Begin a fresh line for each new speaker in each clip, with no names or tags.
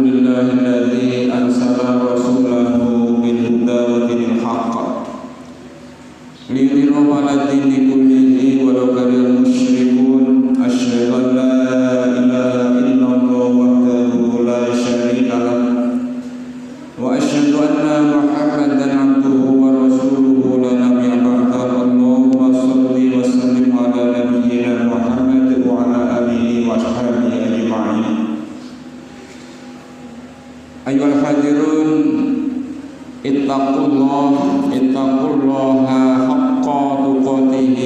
Alhamdulillahilladzi arsala rasulahu bil huda wa dinil haqq liyudhhirahu 'ala dini kullihi walau karihal musyrikun. Asyhadu an la ilaha illallah wahdahu la syarika lah wa asyhadu anna Muhammadan 'abduhu wa rasuluhu la nabiyya ba'dahu. Allahumma shalli wa sallim 'ala nabiyyina Muhammad wa 'ala alihi wa sahbihi ajma'in. Ayyuhal hadirun, ittaqullaha haqqa tuqatih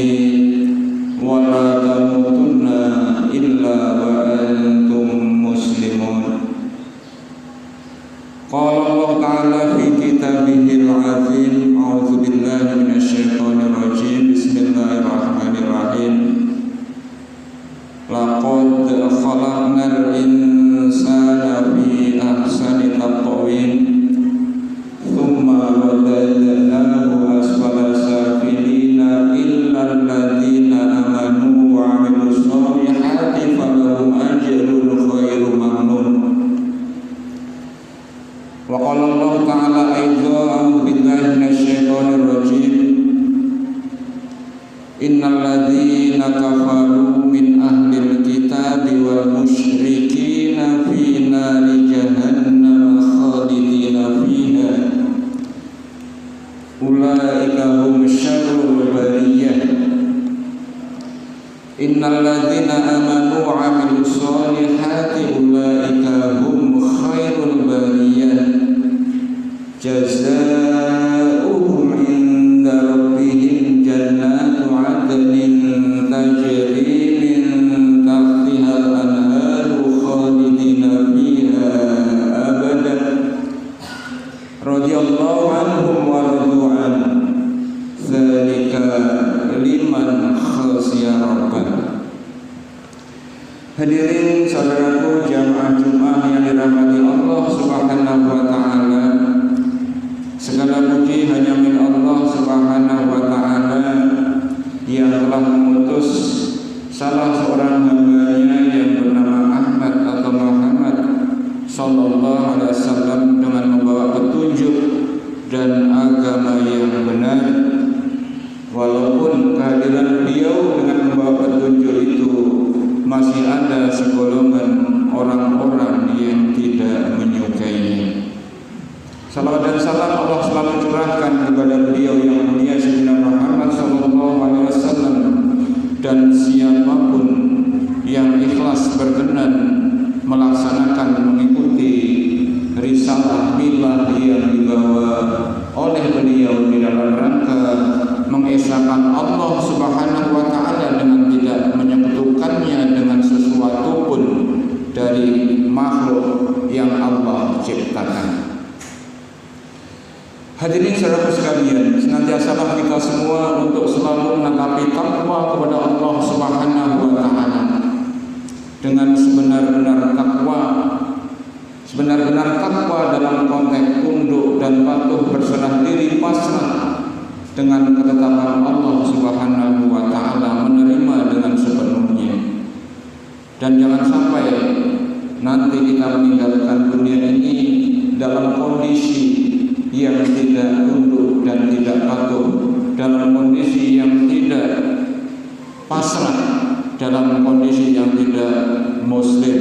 wa la tamutunna illa wa antum muslimun. Qala Allah Ta'ala fi kitabihil 'azim, a'udzu billahi minasyaitonir rajim. Bismillahirrahmanirrahim. Laqad khalaqnal insana fi ahsani taqwim thumma radadnahu asfala safilina illa alladhina amanu wa 'amilus solihati falahum ajrun ghairu mamnun. Wa qala Allah Ta'ala aidan, a'udzu billahi minasyaitonir rajim. Innal ladzina kafaru min ahlil kitabi wal musyrikina fi nari jahannam khalidina fiha ulaika hum syarrul bariyah. Innal ladzina amanu wa 'amilus solihati ulaika hum khairul bariyah jazaohum 'inda rabbihim jannatu 'adnin tajri min tahtihal anharu khalidina fiha abadan radhiyallahu anhum wa radu an dzalika liman khashiya rabbah. Hadirin saudaraku jamaah Jumat yang dirahmati Allah Subhanahu wa taala, segala puji hanya milik Allah Subhanahu wa taala yang telah mengutus salah seorang hamba-Nya yang bernama Ahmad atau Muhammad sallallahu alaihi wasallam dengan membawa petunjuk dan agama yang benar. Walaupun kehadiran beliau dengan membawa petunjuk itu masih ada segolongan orang-orang yang tidak menyukainya. Salawat dan salam Allah selalu curahkan kepada beliau yang mulia Sayyidina Muhammad sallallahu alaihi wasallam, dan siapapun yang ikhlas berkenan melaksanakan mengikuti risalah milah yang dibawa oleh beliau di dalam rangka mengesahkan Allah Subhanahu wa taala dengan tidak menyekutukannya dengan sesuatu pun dari makhluk yang Allah ciptakan. Hadirin saudara sekalian, senantiasalah kita semua untuk selalu menetapi takwa kepada Allah Subhanahu wa taala dengan sebenar-benar takwa. Sebenar-benar takwa dalam konteks tunduk dan patuh, berserah diri, pasrah dengan ketetapan Allah Subhanahu wa taala, menerima dengan sepenuhnya. Dan jangan sampai nanti kita meninggalkan dunia ini dalam kondisi yang tidak tunduk dan tidak patuh, dalam kondisi yang tidak pasrah, dalam kondisi yang tidak muslim.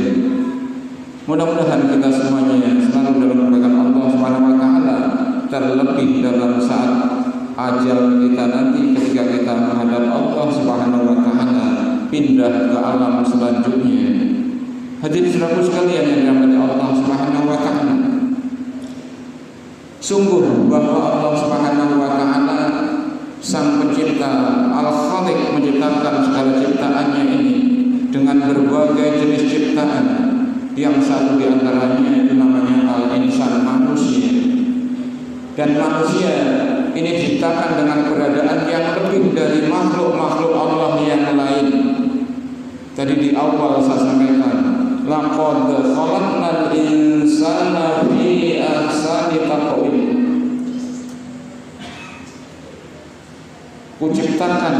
Mudah-mudahan kita semuanya selalu dalam perkataan Allah Subhanahu wa taala, terlebih dalam saat ajal kita nanti ketika kita menghadap Allah Subhanahu wa taala, pindah ke alam selanjutnya. Hadirin saudaraku sekalian yang dirahmati Allah Subhanahu wa taala, sungguh bahwa Allah Subhanahu wa taala Sang Pencipta, Al-Khaliq, menciptakan segala ciptaannya ini dengan berbagai jenis ciptaan, yang satu di antaranya itu namanya al-insan, manusia. Dan manusia ini diciptakan dengan keberadaan yang lebih dari makhluk-makhluk Allah yang lain. Tadi di awal saya sampaikan, laqad khalaqnal insana fi ahsani taqwim. Kuciptakan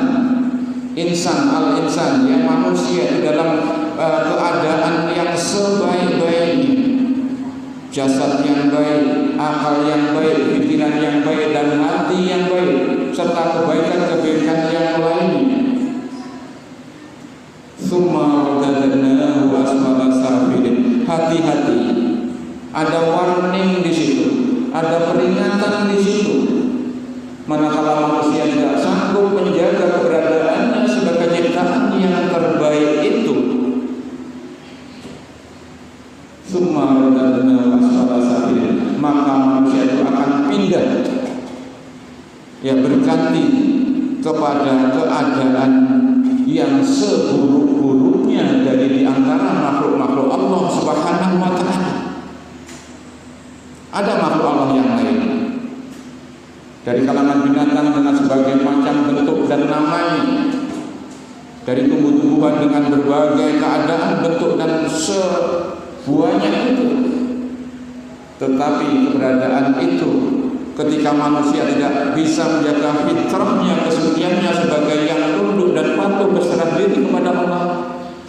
insan, al-insan, yang manusia di dalam keadaan yang sebaik-baiknya. jasad yang baik, akal yang baik, pikiran yang baik, dan hati yang baik, serta kebaikan-kebaikan yang lainnya. Tsumma radadnahu asfala safilin. Hati-hati, ada warning di situ, ada peringatan di situ. Manakala manusia tidak sanggup menjaga keberadaannya sebagai ciptaan yang terbaik itu, tsumma radadnahu asfala safilin, maka manusia itu akan pindah, ya, berganti kepada keadaan yang seburuk-buruknya dari di antara makhluk-makhluk Allah Subhanahu wa ta'ala. Ada makhluk Allah yang lain dari kalangan binatang dengan sebagai macam bentuk dan namanya, dari tumbuh-tumbuhan dengan berbagai keadaan, bentuk dan sebuahnya itu. Tetapi keberadaan itu, ketika manusia tidak bisa menjaga fitrahnya, kesuciannya sebagai yang tunduk dan patuh berserah diri kepada Allah,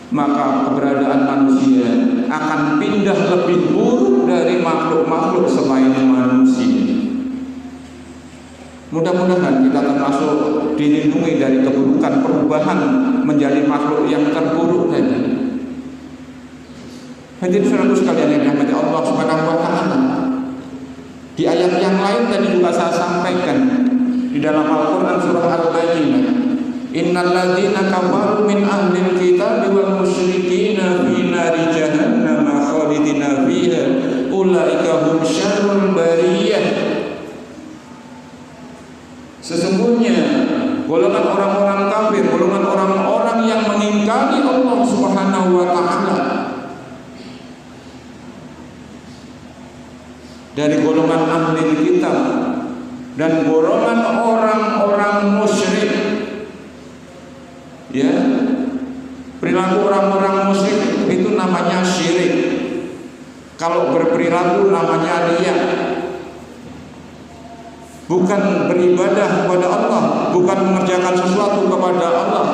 maka keberadaan manusia akan pindah lebih buruk dari makhluk-makhluk selain manusia. Mudah-mudahan kita termasuk dilindungi dari keburukan perubahan menjadi makhluk yang terburuk tadi. Hadirin saudara sekalian yang dirahmati Allah Subhanahu wa ta'ala, di ayat yang lain tadi juga saya sampaikan di dalam Al-Quran surah Al-Baqarah, innal ladzina kafaru min ahlil kitab wal musyrikina fi nari jahannam khalidina fiha ulaika hum syarrul bariyah. Sesungguhnya golongan orang-orang kafir, golongan orang-orang yang mengingkari Allah Subhanahu wa ta'ala dari golongan ahli kitab dan golongan orang-orang musyrik, ya, perilaku orang-orang musyrik itu namanya syirik. Kalau berperilaku namanya riya, bukan beribadah kepada Allah, bukan mengerjakan sesuatu kepada Allah,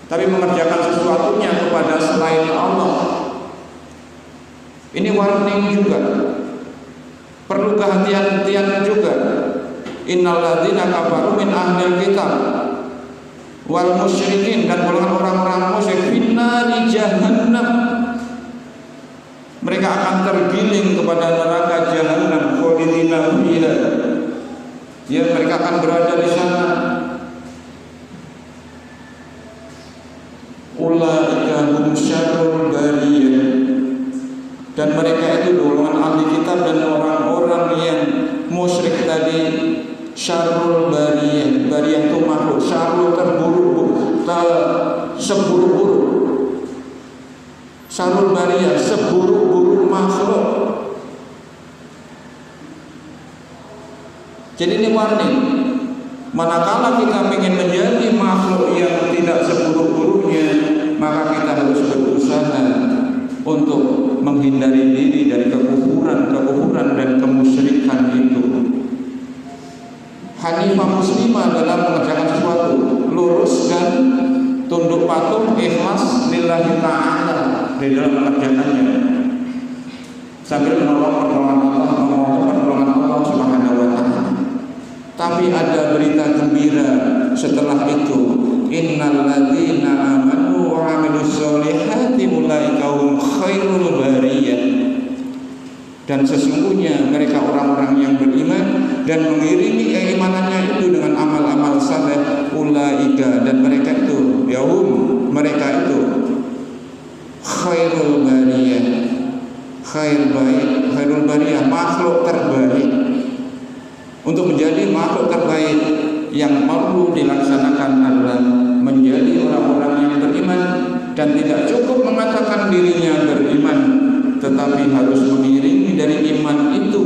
tapi mengerjakan sesuatunya kepada selain Allah. Ini warning juga, perlu kehati-hatian juga. Innal ladzina kafaru min ahlil kitab wal musyrikin, dan golongan orang-orang musyrik finnari jahannam, mereka akan tergiling kepada neraka jahannam khalidina fiha, ya, mereka akan berada di sana. Ulaika hum syarrul bariyah, dan mereka itu golongan ahli kitab dan orang-orang yang musyrik tadi, syarrul bariyah. Bariyah itu makhluk, syarrul terburuk, seburuk-buruk. Syarrul bariyah, seburuk-buruk makhluk. Jadi ini warning, manakala kita ingin menjadi makhluk yang tidak seburuk-buruknya, maka kita harus berusaha untuk menghindari diri dari kekufuran dan kemusyrikan itu. Hanifah muslimah dalam mengerjakan sesuatu, lurus dan tunduk patuh, ikhlas lillahi ta'ala di dalam mengerjakannya, sambil menolong pertolongan Allah, memohon pertolongan Allah Subhanahu wa ta'ala. Tapi ada berita gembira setelah itu, innal ladzina amanu wa 'amilus sholihati ulaika hum khairul bariyah, dan sesungguhnya mereka orang-orang yang beriman dan mengiringi keimanannya itu dengan amal-amal saleh, ulaika, dan mereka itu, yahum, mereka itu khairul bariyah, khairul bariyah, makhluk terbaik. Untuk menjadi makhluk terbaik yang perlu dilaksanakan adalah menjadi orang-orang yang beriman, dan tidak cukup mengatakan dirinya beriman, tetapi harus mengiringi dari iman itu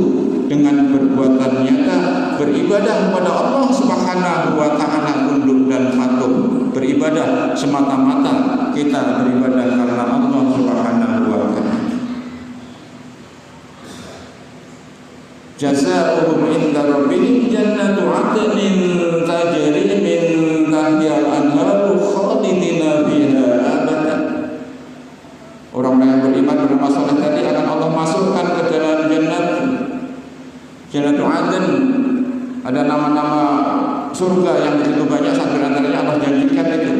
dengan perbuatan nyata, beribadah kepada Allah Subhanahu wa ta'ala, tunduk dan patuh. Beribadah semata-mata kita beribadah karena Allah Subhanahu wa ta'ala. Jazaohum inda rabbihim jannatu 'adnin tajri min tahtiha al-anharu khalidina fiha abadan. Orang-orang yang beriman beramal saleh tadi akan Allah masukkan ke Jannatul Adn, ada nama-nama surga yang begitu banyak, satu antaranya Allah janjikan itu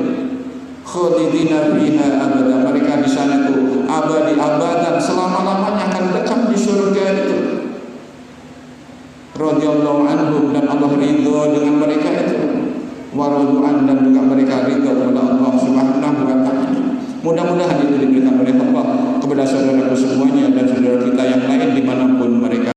khalidina fiha abada, mereka di sana itu abadi abadan, selama-lamanya akan tetap di surga itu. Radhiyallahu anhum, dan Allah ridho dengan mereka itu, wa radu'an, dan juga mereka